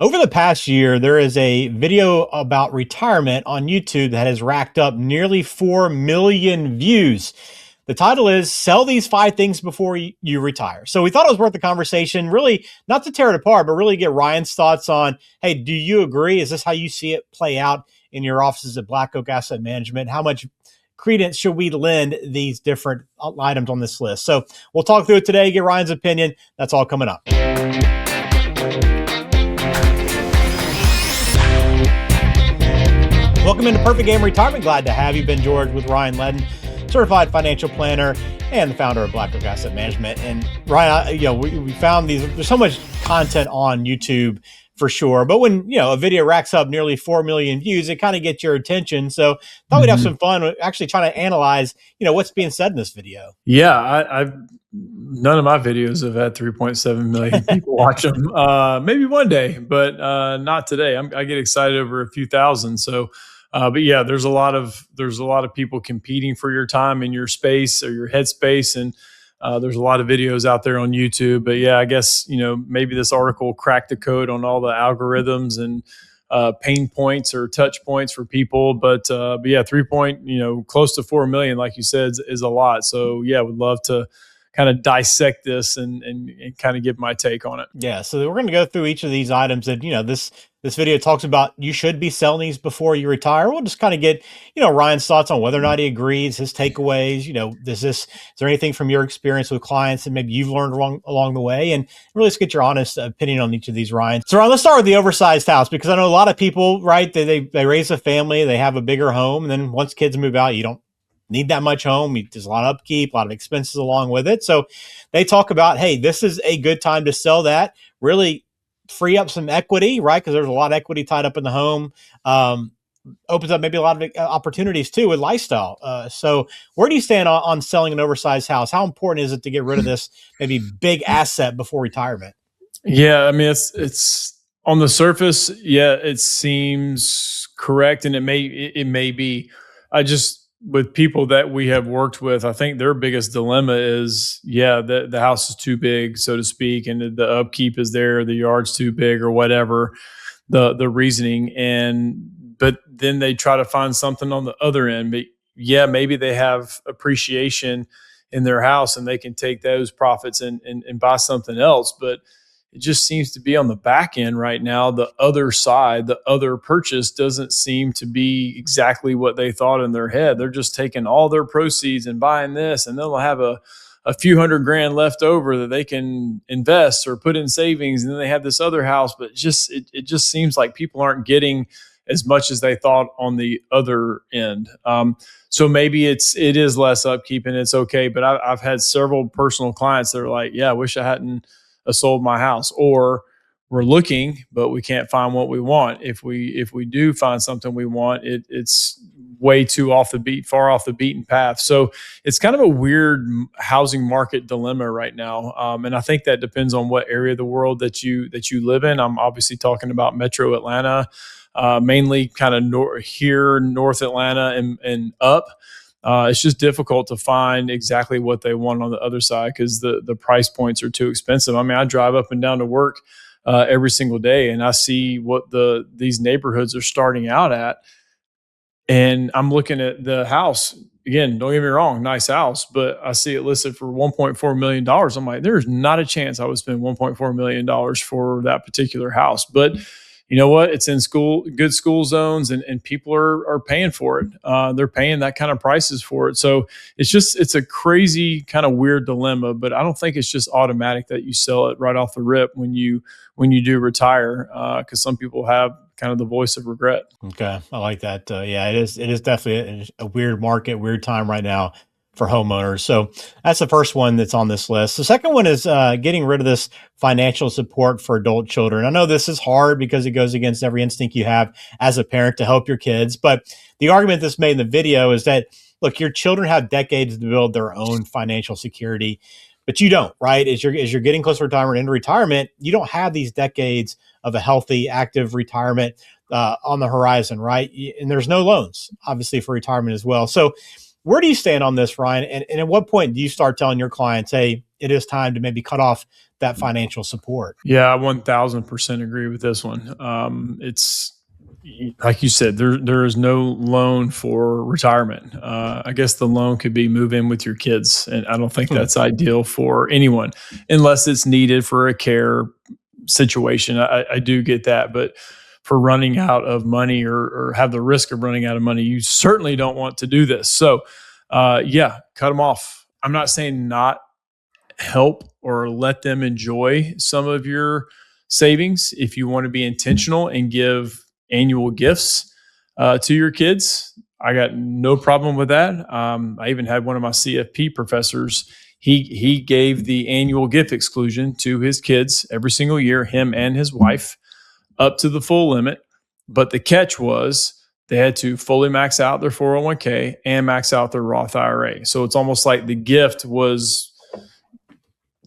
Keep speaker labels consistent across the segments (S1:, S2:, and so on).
S1: Over the past year, there is a video about retirement on YouTube that has racked up nearly 4 million views. The title is Sell These Five Things Before You Retire. So we thought it was worth the conversation, really not to tear it apart, but really get Ryan's thoughts on, hey, do you agree? Is this how you see it play out in your offices at Black Oak Asset Management? How much credence should we lend these different items on this list? So we'll talk through it today, get Ryan's opinion. That's all coming up. Welcome into Perfect Game Retirement. Glad to have you. Ben George with Ryan Ledden, certified financial planner and the founder of Black Oak Asset Management. And Ryan, we found there's so much content on YouTube for sure. But when, a video racks up nearly 4 million views, it kind of gets your attention. So thought we'd have some fun actually trying to analyze, what's being said in this video.
S2: Yeah, I've none of my videos have had 3.7 million people watch them. Maybe one day, but not today. I get excited over a few thousand. So, but yeah, there's a lot of people competing for your time in your space or your headspace, and there's a lot of videos out there on YouTube. But yeah, I guess maybe this article cracked the code on all the algorithms and pain points or touch points for people. But yeah, close to 4 million, like you said, is a lot. So yeah, would love to kind of dissect this and kind of give my take on it.
S1: Yeah. So we're going to go through each of these items that, this video talks about you should be selling these before you retire. We'll just kind of get, Ryan's thoughts on whether or not he agrees, his takeaways, is there anything from your experience with clients that maybe you've learned along the way, and really just get your honest opinion on each of these, Ryan. So Ryan, let's start with the oversized house, because I know a lot of people, right, they raise a family, they have a bigger home, and then once kids move out, you don't need that much home. There's a lot of upkeep, a lot of expenses along with it. So they talk about, hey, this is a good time to sell that, really free up some equity, right? Because there's a lot of equity tied up in the home. Opens up maybe a lot of opportunities too with lifestyle. So where do you stand on selling an oversized house? How important is it to get rid of this maybe big asset before retirement?
S2: Yeah, I mean, it's on the surface, yeah, it seems correct, and it may be. With people that we have worked with, I think their biggest dilemma is, the house is too big, so to speak, and the upkeep is there, the yard's too big, or whatever the reasoning. But then they try to find something on the other end. But yeah, maybe they have appreciation in their house and they can take those profits and buy something else. But it just seems to be on the back end right now. The other side, the other purchase doesn't seem to be exactly what they thought in their head. They're just taking all their proceeds and buying this, and they'll have a few $100,000 left over that they can invest or put in savings. And then they have this other house, but it just seems like people aren't getting as much as they thought on the other end. So maybe it is less upkeep and it's okay. But I've had several personal clients that are like, yeah, I wish I hadn't sold my house, or we're looking, but we can't find what we want. If we do find something we want, it's way too far off the beaten path. So it's kind of a weird housing market dilemma right now. And I think that depends on what area of the world that you live in. I'm obviously talking about Metro Atlanta, mainly kind of North Atlanta and up. It's just difficult to find exactly what they want on the other side because the price points are too expensive. I mean, I drive up and down to work every single day, and I see what these neighborhoods are starting out at. And I'm looking at the house. Again, don't get me wrong, nice house, but I see it listed for $1.4 million. I'm like, there's not a chance I would spend $1.4 million for that particular house. But you know what? It's in good school zones, and people are paying for it. They're paying that kind of prices for it. So it's a crazy kind of weird dilemma, but I don't think it's just automatic that you sell it right off the rip when you do retire, because some people have kind of the voice of regret.
S1: Okay. I like that. Yeah, it is definitely a weird market, weird time right now for homeowners. So that's the first one that's on this list. The second one is getting rid of this financial support for adult children. I know this is hard because it goes against every instinct you have as a parent to help your kids. But the argument that's made in the video is that, look, your children have decades to build their own financial security, but you don't, right? As you're getting closer to retirement, into retirement, you don't have these decades of a healthy, active retirement on the horizon, right? And there's no loans, obviously, for retirement as well. So where do you stand on this, Ryan? And at what point do you start telling your clients, hey, it is time to maybe cut off that financial support.
S2: Yeah, I 1000% agree with this one. It's like you said, there is no loan for retirement. I guess the loan could be move in with your kids, and I don't think
S1: Hmm.
S2: that's ideal for anyone unless it's needed for a care situation. I do get that, but for running out of money or have the risk of running out of money, you certainly don't want to do this. So, yeah, cut them off. I'm not saying not help or let them enjoy some of your savings if you want to be intentional and give annual gifts to your kids. I got no problem with that. I even had one of my CFP professors. He gave the annual gift exclusion to his kids every single year, him and his wife, up to the full limit. But the catch was they had to fully max out their 401k and max out their Roth IRA. So it's almost like the gift was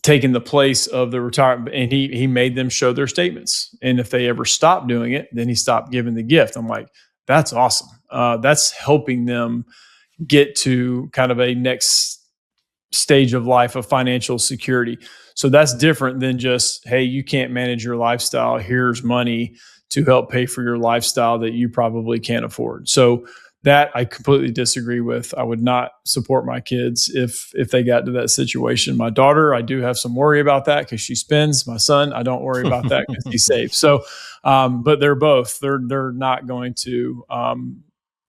S2: taking the place of the retirement, and he made them show their statements. And if they ever stopped doing it, then he stopped giving the gift. I'm like, that's awesome. That's helping them get to kind of a next stage of life of financial security. So that's different than just, hey, you can't manage your lifestyle. Here's money to help pay for your lifestyle that you probably can't afford. So that I completely disagree with. I would not support my kids if they got to that situation. My daughter, I do have some worry about that because she spends. My son, I don't worry about that because he saves. So, but they're not going to.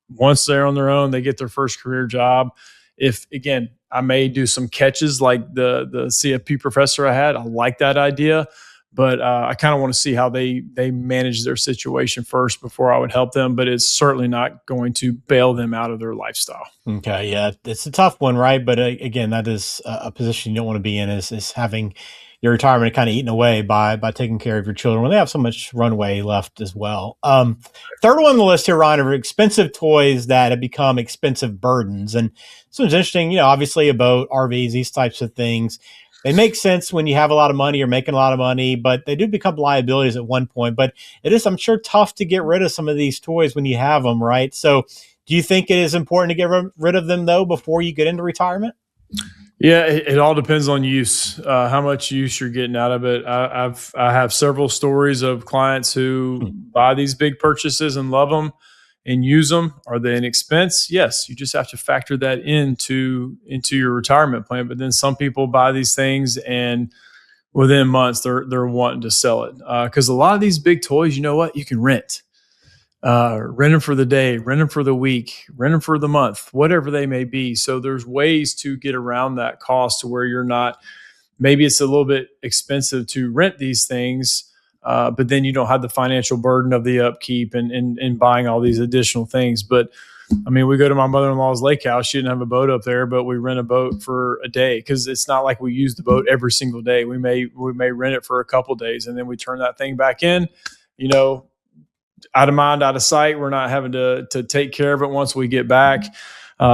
S2: Once they're on their own, they get their first career job. If again, I may do some catches like the CFP professor I had. I like that idea, but I kind of want to see how they manage their situation first before I would help them. But it's certainly not going to bail them out of their lifestyle.
S1: Okay, yeah, it's a tough one, right? But again, that is a position you don't want to be in, is having your retirement kind of eaten away by taking care of your children when they have so much runway left as well. Third one on the list here, Ryan, are expensive toys that have become expensive burdens. And so it's interesting, obviously a boat, RVs, these types of things. They make sense when you have a lot of money or making a lot of money, but they do become liabilities at one point. But it is, I'm sure, tough to get rid of some of these toys when you have them, right? So do you think it is important to get rid of them though before you get into retirement?
S2: Yeah, it all depends on use, how much use you're getting out of it. I have several stories of clients who
S1: Hmm.
S2: buy these big purchases and love them and use them. Are they an expense? Yes, you just have to factor that into your retirement plan. But then some people buy these things and within months they're wanting to sell it because a lot of these big toys, you know what, you can rent them for the day, rent them for the week, rent them for the month, whatever they may be. So there's ways to get around that cost to where you're not, maybe it's a little bit expensive to rent these things, but then you don't have the financial burden of the upkeep and buying all these additional things. But I mean, we go to my mother-in-law's lake house. She didn't have a boat up there, but we rent a boat for a day because it's not like we use the boat every single day. We may rent it for a couple days and then we turn that thing back in, you know, out of mind, out of sight. We're not having to take care of it once we get back.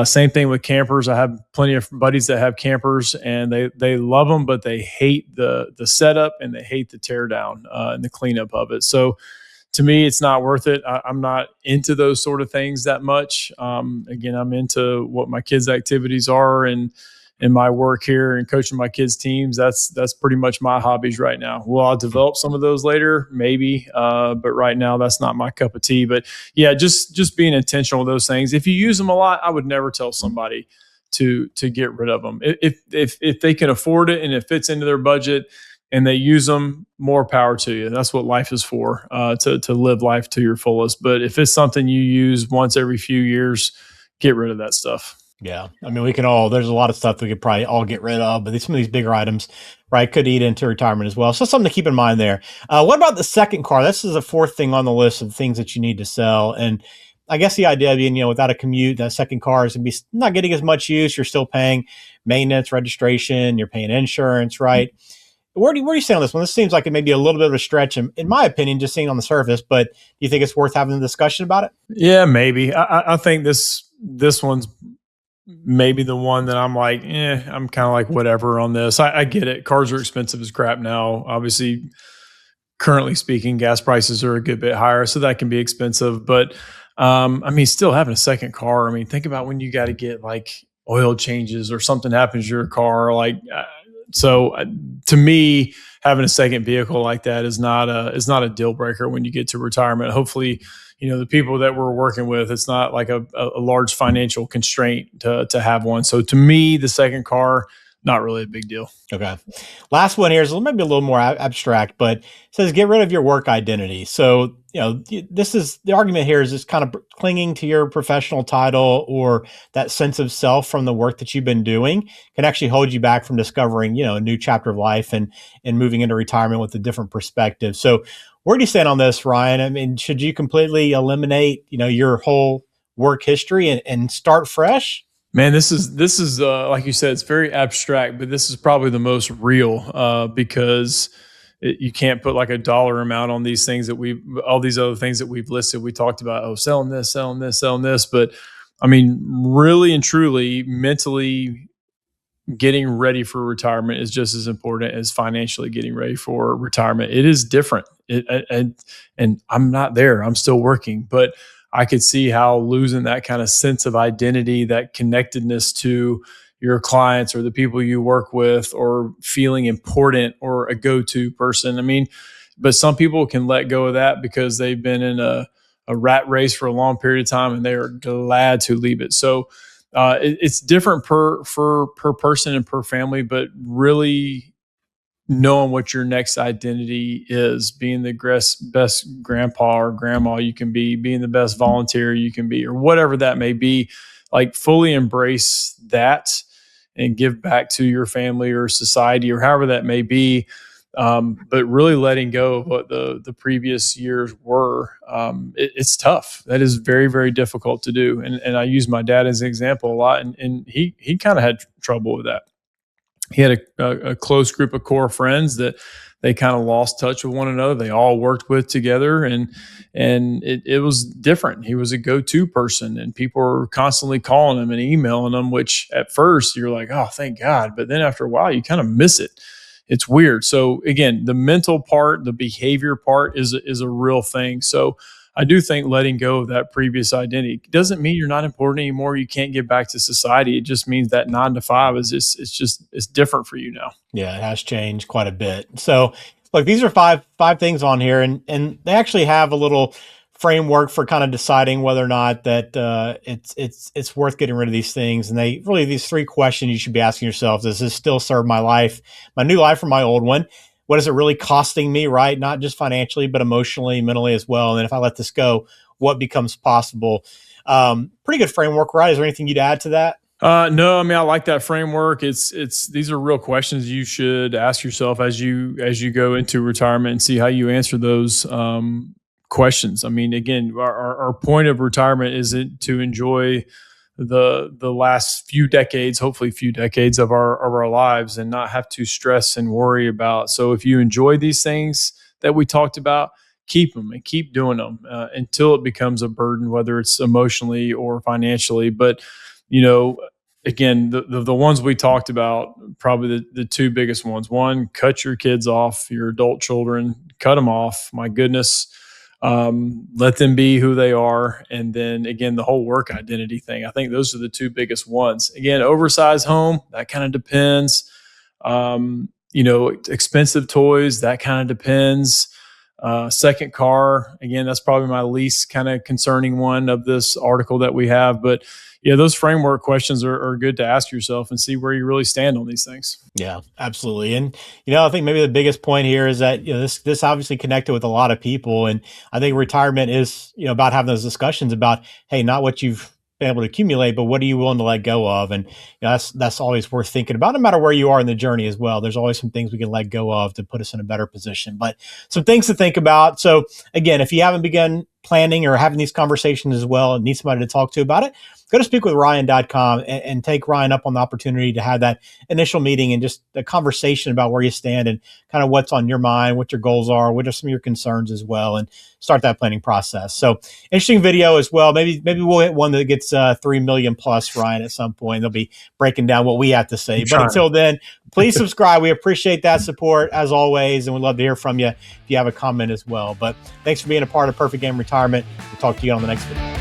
S2: Same thing with campers. I have plenty of buddies that have campers and they love them, but they hate the setup and they hate the tear down and the cleanup of it. So to me, it's not worth it. I'm not into those sort of things that much. Again, I'm into what my kids' activities are and my work here and coaching my kids' teams. That's pretty much my hobbies right now. Will I develop some of those later? Maybe, but right now that's not my cup of tea. But yeah, just being intentional with those things. If you use them a lot, I would never tell somebody to get rid of them. If they can afford it and it fits into their budget and they use them, more power to you. That's what life is for, to live life to your fullest. But if it's something you use once every few years, get rid of that stuff.
S1: Yeah. I mean, there's a lot of stuff we could probably all get rid of, but some of these bigger items, right, could eat into retirement as well. So something to keep in mind there. What about the second car? This is the fourth thing on the list of things that you need to sell. And I guess the idea being, without a commute, that second car is going to be not getting as much use. You're still paying maintenance, registration, you're paying insurance, right? Where do you stand on this one? This seems like it may be a little bit of a stretch, in my opinion, just seeing on the surface. But do you think it's worth having a discussion about it?
S2: Yeah, maybe. I think this one's maybe the one that I'm like, I'm kind of like whatever on this. I get it. Cars are expensive as crap now. Obviously, currently speaking, gas prices are a good bit higher, so that can be expensive. But I mean, still having a second car. I mean, think about when you got to get like oil changes or something happens to your car. Like So to me, having a second vehicle like that is not a deal breaker when you get to retirement. Hopefully, the people that we're working with, it's not like a large financial constraint to have one. So to me, the second car, not really a big deal.
S1: Okay. Last one here is maybe a little more abstract, but it says get rid of your work identity. So, this is the argument here is just kind of clinging to your professional title or that sense of self from the work that you've been doing can actually hold you back from discovering, a new chapter of life and moving into retirement with a different perspective. So, where do you stand on this, Ryan? I mean, should you completely eliminate, your whole work history and start fresh?
S2: Man, this is like you said, it's very abstract, but this is probably the most real because you can't put like a dollar amount on these things that all these other things that we've listed. We talked about, selling this, selling this, selling this, but I mean, really and truly, mentally getting ready for retirement is just as important as financially getting ready for retirement. It is different. And I'm not there. I'm still working, but I could see how losing that kind of sense of identity, that connectedness to your clients or the people you work with, or feeling important or a go-to person. I mean, but some people can let go of that because they've been in a rat race for a long period of time and they are glad to leave it. So it's different per person and per family, but really knowing what your next identity is, being the best grandpa or grandma you can be, being the best volunteer you can be, or whatever that may be, like fully embrace that and give back to your family or society or however that may be. But really letting go of what the previous years were, it's tough. That is very, very difficult to do. And I use my dad as an example a lot, and he kind of had trouble with that. He had a close group of core friends that they kind of lost touch with one another. They all worked with together, and it was different. He was a go-to person, and people were constantly calling him and emailing him, which at first you're like, oh, thank God. But then after a while, you kind of miss it. It's weird. So again, the mental part, the behavior part is a real thing. So I do think letting go of that previous identity doesn't mean you're not important anymore. You can't get back to society. It just means that 9 to 5 it's different for you now.
S1: Yeah, it has changed quite a bit. So, look, these are five things on here, and they actually have a little framework for kind of deciding whether or not that it's worth getting rid of these things. And they really these 3 questions you should be asking yourself: does this still serve my life, my new life, or my old one? What is it really costing me, right? Not just financially, but emotionally, mentally as well. And then if I let this go, what becomes possible? Pretty good framework, right? Is there anything you'd add to that?
S2: No, I mean, I like that framework. These are real questions you should ask yourself as you go into retirement and see how you answer those questions. I mean, again, our point of retirement isn't to enjoy the last few decades, hopefully few decades of our lives, and not have to stress and worry about. So if you enjoy these things that we talked about, keep them and keep doing them until it becomes a burden, whether it's emotionally or financially. But again, the ones we talked about, probably the 2 biggest ones. One, cut your kids off, your adult children, cut them off. My goodness. Let them be who they are. And then again, the whole work identity thing. I think those are the 2 biggest ones. Again, oversized home, that kind of depends. Expensive toys, that kind of depends. Second car, again, that's probably my least kind of concerning one of this article that we have. But yeah, those framework questions are good to ask yourself and see where you really stand on these things.
S1: Yeah, absolutely. And I think maybe the biggest point here is that this obviously connected with a lot of people, and I think retirement is about having those discussions about, hey, not what you've been able to accumulate, but what are you willing to let go of? And that's always worth thinking about, no matter where you are in the journey as well. There's always some things we can let go of to put us in a better position, but some things to think about. So again, if you haven't begun planning or having these conversations as well and need somebody to talk to about it, go to speakwithryan.com and take Ryan up on the opportunity to have that initial meeting and just a conversation about where you stand and kind of what's on your mind, what your goals are, what are some of your concerns as well, and start that planning process. So interesting video as well. Maybe we'll hit one that gets 3 million plus, Ryan, at some point. They'll be breaking down what we have to say. But until then, please subscribe. We appreciate that support as always, and we'd love to hear from you if you have a comment as well. But thanks for being a part of Perfect Game Retirement. We'll talk to you on the next video.